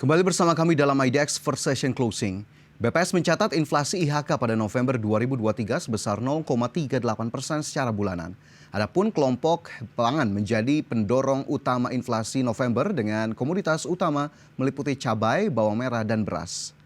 Kembali bersama kami dalam IDX First Session Closing. BPS mencatat inflasi IHK pada November 2023 sebesar 0,38% secara bulanan. Adapun kelompok pangan menjadi pendorong utama inflasi November dengan komoditas utama meliputi cabai, bawang merah, dan beras.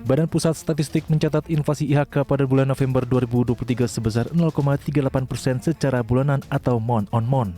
Badan Pusat Statistik mencatat inflasi IHK pada bulan November 2023 sebesar 0,38% secara bulanan atau month on month.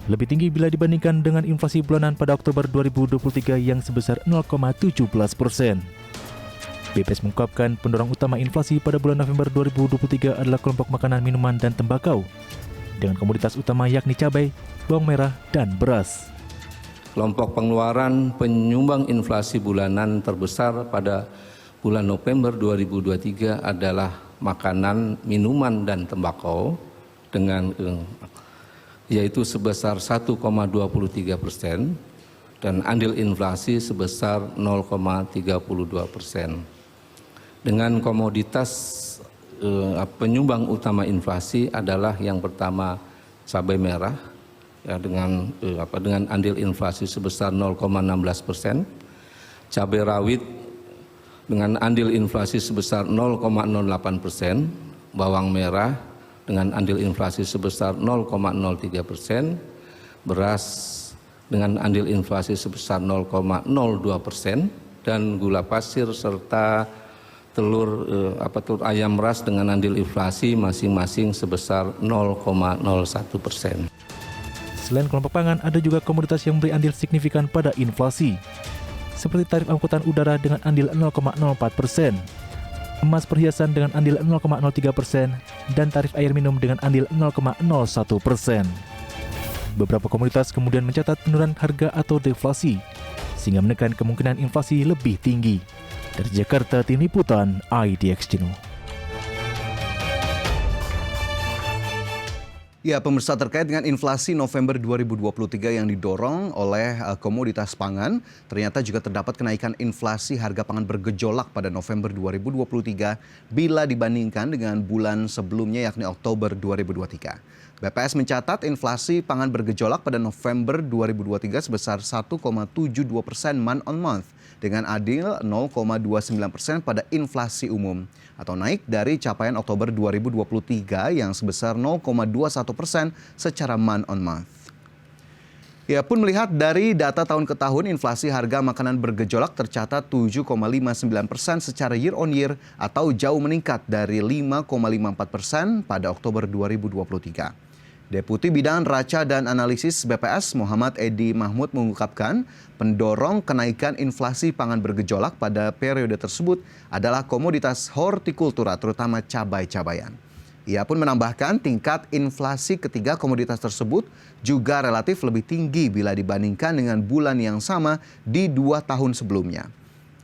Lebih tinggi bila dibandingkan dengan inflasi bulanan pada Oktober 2023 yang sebesar 0,17%. BPS mengungkapkan pendorong utama inflasi pada bulan November 2023 adalah kelompok makanan, minuman, dan tembakau, dengan komoditas utama yakni cabai, bawang merah, dan beras. Kelompok pengeluaran penyumbang inflasi bulanan terbesar pada bulan November 2023 adalah makanan, minuman, dan tembakau dengan yaitu sebesar 1,23% dan andil inflasi sebesar 0,32%. Dengan komoditas penyumbang utama inflasi adalah yang pertama cabai merah ya, dengan andil inflasi sebesar 0,16%, cabai rawit dengan andil inflasi sebesar 0,08%, bawang merah dengan andil inflasi sebesar 0,03%, beras dengan andil inflasi sebesar 0,02%, dan gula pasir serta telur ayam ras dengan andil inflasi masing-masing sebesar 0,01%. Selain kelompok pangan, ada juga komoditas yang memberi andil signifikan pada inflasi, seperti tarif angkutan udara dengan andil 0,04%, emas perhiasan dengan andil 0,03%, dan tarif air minum dengan andil 0,01%. Beberapa komoditas kemudian mencatat penurunan harga atau deflasi, sehingga menekan kemungkinan inflasi lebih tinggi. Dari Jakarta, Tim Liputan IDX Channel. Ya, pemirsa, terkait dengan inflasi November 2023 yang didorong oleh komoditas pangan, ternyata juga terdapat kenaikan inflasi harga pangan bergejolak pada November 2023 bila dibandingkan dengan bulan sebelumnya yakni Oktober 2023. BPS mencatat inflasi pangan bergejolak pada November 2023 sebesar 1,72% month on month dengan adil 0,29% pada inflasi umum atau naik dari capaian Oktober 2023 yang sebesar 0,21% secara month on month. Ia pun melihat dari data tahun ke tahun inflasi harga makanan bergejolak tercatat 7,59% secara year on year atau jauh meningkat dari 5,54% pada Oktober 2023. Deputi Bidang Raca dan Analisis BPS Muhammad Edi Mahmud mengungkapkan pendorong kenaikan inflasi pangan bergejolak pada periode tersebut adalah komoditas hortikultura terutama cabai-cabayan. Ia pun menambahkan tingkat inflasi ketiga komoditas tersebut juga relatif lebih tinggi bila dibandingkan dengan bulan yang sama di 2 tahun sebelumnya.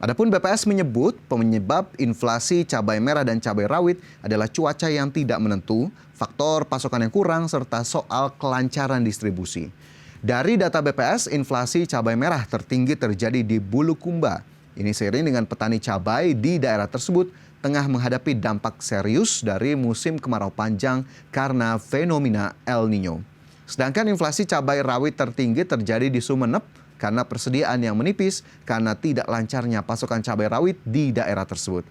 Adapun BPS menyebut penyebab inflasi cabai merah dan cabai rawit adalah cuaca yang tidak menentu, faktor pasokan yang kurang, serta soal kelancaran distribusi. Dari data BPS, inflasi cabai merah tertinggi terjadi di Bulukumba. Ini seiring dengan petani cabai di daerah tersebut tengah menghadapi dampak serius dari musim kemarau panjang karena fenomena El Nino. Sedangkan inflasi cabai rawit tertinggi terjadi di Sumeneb karena persediaan yang menipis karena tidak lancarnya pasokan cabai rawit di daerah tersebut.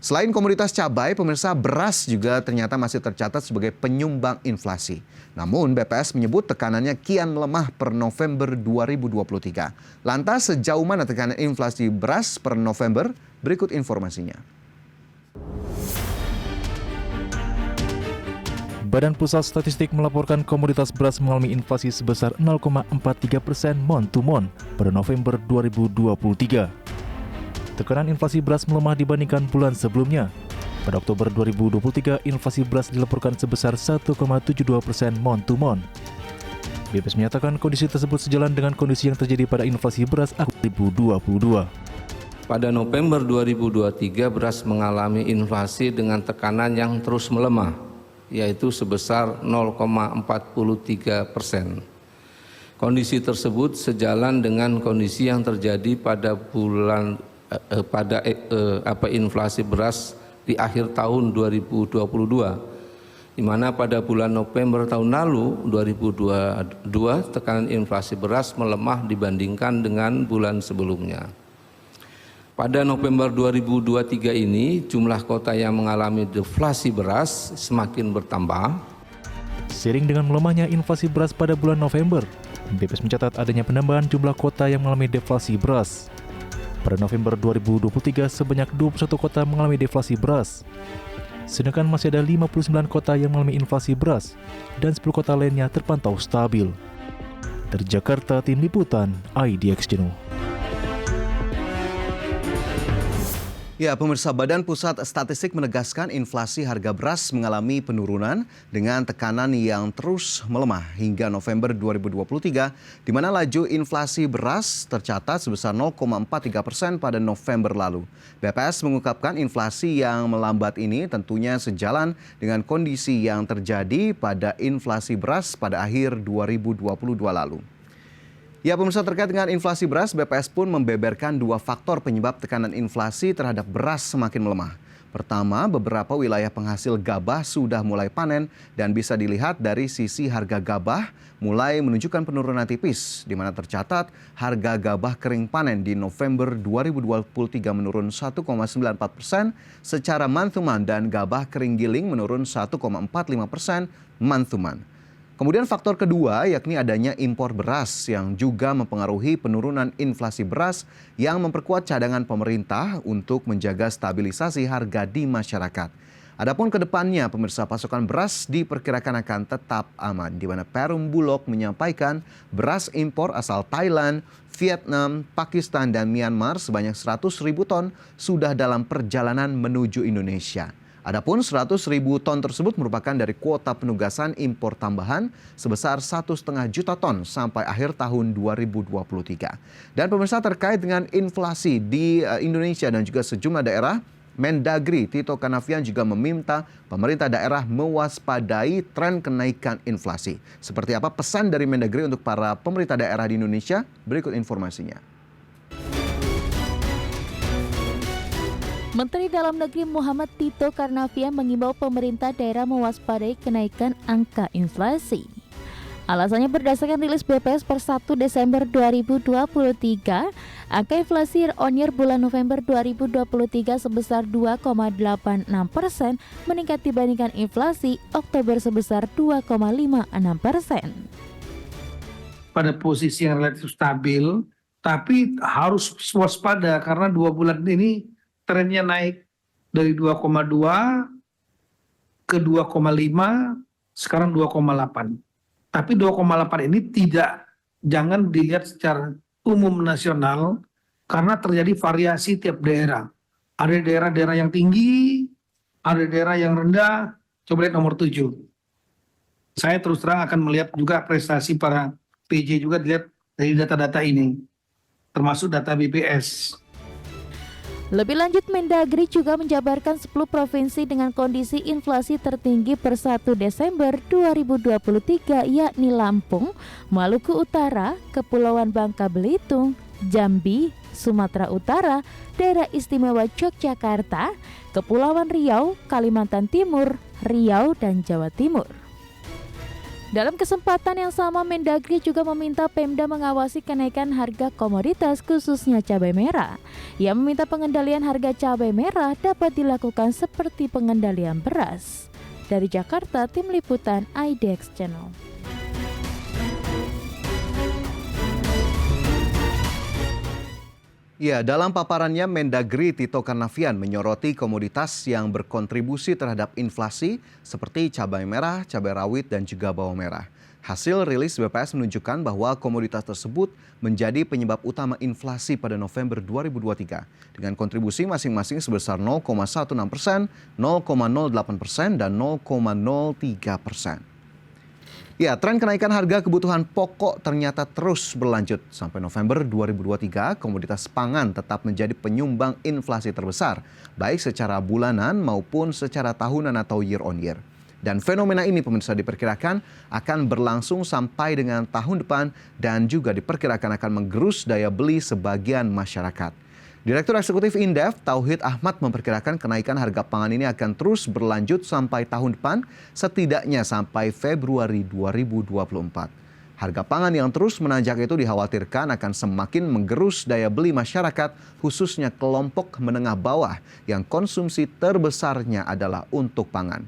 Selain komoditas cabai, pemirsa, beras juga ternyata masih tercatat sebagai penyumbang inflasi. Namun BPS menyebut tekanannya kian melemah per November 2023. Lantas sejauh mana tekanan inflasi beras per November? Berikut informasinya. Badan Pusat Statistik melaporkan komoditas beras mengalami inflasi sebesar 0,43% month to month pada November 2023. Tekanan inflasi beras melemah dibandingkan bulan sebelumnya. Pada Oktober 2023, inflasi beras dilaporkan sebesar 1,72% month to month. BPS menyatakan kondisi tersebut sejalan dengan kondisi yang terjadi pada inflasi beras 2022. Pada November 2023, beras mengalami inflasi dengan tekanan yang terus melemah, yaitu sebesar 0,43%. Kondisi tersebut sejalan dengan kondisi yang terjadi pada inflasi beras di akhir tahun 2022, di mana pada bulan November tahun lalu 2022 tekanan inflasi beras melemah dibandingkan dengan bulan sebelumnya. Pada November 2023 ini jumlah kota yang mengalami deflasi beras semakin bertambah. Seiring dengan melemahnya inflasi beras pada bulan November, BPS mencatat adanya penambahan jumlah kota yang mengalami deflasi beras. Pada November 2023 sebanyak 21 kota mengalami deflasi beras. Sedangkan masih ada 59 kota yang mengalami inflasi beras dan 10 kota lainnya terpantau stabil. Dari Jakarta, Tim Liputan IDX Channel. Ya, pemirsa, Badan Pusat Statistik menegaskan inflasi harga beras mengalami penurunan dengan tekanan yang terus melemah hingga November 2023, di mana laju inflasi beras tercatat sebesar 0,43% pada November lalu. BPS mengungkapkan inflasi yang melambat ini tentunya sejalan dengan kondisi yang terjadi pada inflasi beras pada akhir 2022 lalu. Ya, pemirsa, terkait dengan inflasi beras, BPS pun membeberkan dua faktor penyebab tekanan inflasi terhadap beras semakin melemah. Pertama, beberapa wilayah penghasil gabah sudah mulai panen dan bisa dilihat dari sisi harga gabah mulai menunjukkan penurunan tipis, di mana tercatat harga gabah kering panen di November 2023 menurun 1,94% secara month to month dan gabah kering giling menurun 1,45% month to month. Kemudian faktor kedua yakni adanya impor beras yang juga mempengaruhi penurunan inflasi beras yang memperkuat cadangan pemerintah untuk menjaga stabilisasi harga di masyarakat. Adapun ke depannya, pemirsa, pasokan beras diperkirakan akan tetap aman, di mana Perum Bulog menyampaikan beras impor asal Thailand, Vietnam, Pakistan, dan Myanmar sebanyak 100.000 ton sudah dalam perjalanan menuju Indonesia. Adapun 100.000 ton tersebut merupakan dari kuota penugasan impor tambahan sebesar 1,5 juta ton sampai akhir tahun 2023. Dan pemirsa, terkait dengan inflasi di Indonesia dan juga sejumlah daerah, Mendagri Tito Karnavian juga meminta pemerintah daerah mewaspadai tren kenaikan inflasi. Seperti apa pesan dari Mendagri untuk para pemerintah daerah di Indonesia? Berikut informasinya. Menteri Dalam Negeri Muhammad Tito Karnavian mengimbau pemerintah daerah mewaspadai kenaikan angka inflasi. Alasannya berdasarkan rilis BPS per 1 Desember 2023, angka inflasi year on year bulan November 2023 sebesar 2,86% meningkat dibandingkan inflasi Oktober sebesar 2,56%. Pada posisi yang relatif stabil, tapi harus waspada karena 2 bulan ini trennya naik dari 2,2 ke 2,5, sekarang 2,8. Tapi 2,8 ini jangan dilihat secara umum nasional karena terjadi variasi tiap daerah. Ada daerah-daerah yang tinggi, ada daerah yang rendah. Coba lihat nomor 7. Saya terus terang akan melihat juga prestasi para PJ juga dilihat dari data-data ini, termasuk data BPS. Lebih lanjut, Mendagri juga menjabarkan 10 provinsi dengan kondisi inflasi tertinggi per 1 Desember 2023 yakni Lampung, Maluku Utara, Kepulauan Bangka Belitung, Jambi, Sumatera Utara, Daerah Istimewa Yogyakarta, Kepulauan Riau, Kalimantan Timur, Riau, dan Jawa Timur. Dalam kesempatan yang sama, Mendagri juga meminta Pemda mengawasi kenaikan harga komoditas khususnya cabai merah. Ia meminta pengendalian harga cabai merah dapat dilakukan seperti pengendalian beras. Dari Jakarta, Tim Liputan IDX Channel. Ya, dalam paparannya Mendagri Tito Karnavian menyoroti komoditas yang berkontribusi terhadap inflasi seperti cabai merah, cabai rawit, dan juga bawang merah. Hasil rilis BPS menunjukkan bahwa komoditas tersebut menjadi penyebab utama inflasi pada November 2023 dengan kontribusi masing-masing sebesar 0,16%, 0,08%, dan 0,03%. Ya, tren kenaikan harga kebutuhan pokok ternyata terus berlanjut. Sampai November 2023, komoditas pangan tetap menjadi penyumbang inflasi terbesar, baik secara bulanan maupun secara tahunan atau year on year. Dan fenomena ini, pemirsa, diperkirakan akan berlangsung sampai dengan tahun depan dan juga diperkirakan akan menggerus daya beli sebagian masyarakat. Direktur Eksekutif Indef, Tauhid Ahmad memperkirakan kenaikan harga pangan ini akan terus berlanjut sampai tahun depan, setidaknya sampai Februari 2024. Harga pangan yang terus menanjak itu dikhawatirkan akan semakin menggerus daya beli masyarakat, khususnya kelompok menengah bawah yang konsumsi terbesarnya adalah untuk pangan.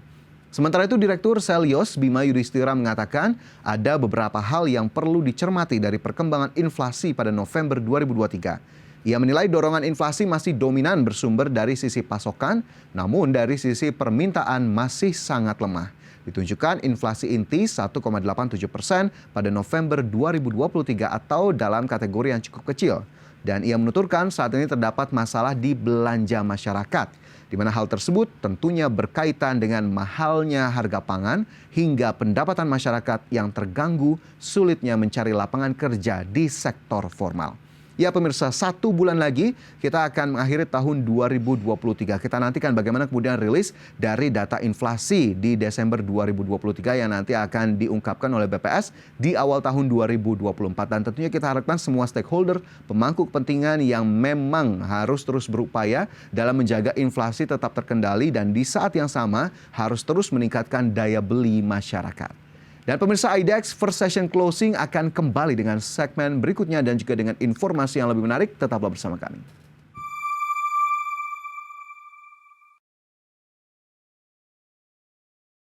Sementara itu, Direktur Selyos Bima Yudhistira mengatakan ada beberapa hal yang perlu dicermati dari perkembangan inflasi pada November 2023. Ia menilai dorongan inflasi masih dominan bersumber dari sisi pasokan, namun dari sisi permintaan masih sangat lemah. Ditunjukkan inflasi inti 1,87% pada November 2023 atau dalam kategori yang cukup kecil. Dan ia menuturkan saat ini terdapat masalah di belanja masyarakat, di mana hal tersebut tentunya berkaitan dengan mahalnya harga pangan hingga pendapatan masyarakat yang terganggu, sulitnya mencari lapangan kerja di sektor formal. Ya pemirsa, 1 bulan lagi kita akan mengakhiri tahun 2023. Kita nantikan bagaimana kemudian rilis dari data inflasi di Desember 2023 yang nanti akan diungkapkan oleh BPS di awal tahun 2024. Dan tentunya kita harapkan semua stakeholder, pemangku kepentingan yang memang harus terus berupaya dalam menjaga inflasi tetap terkendali dan di saat yang sama harus terus meningkatkan daya beli masyarakat. Dan pemirsa IDEX First Session Closing akan kembali dengan segmen berikutnya dan juga dengan informasi yang lebih menarik. Tetaplah bersama kami.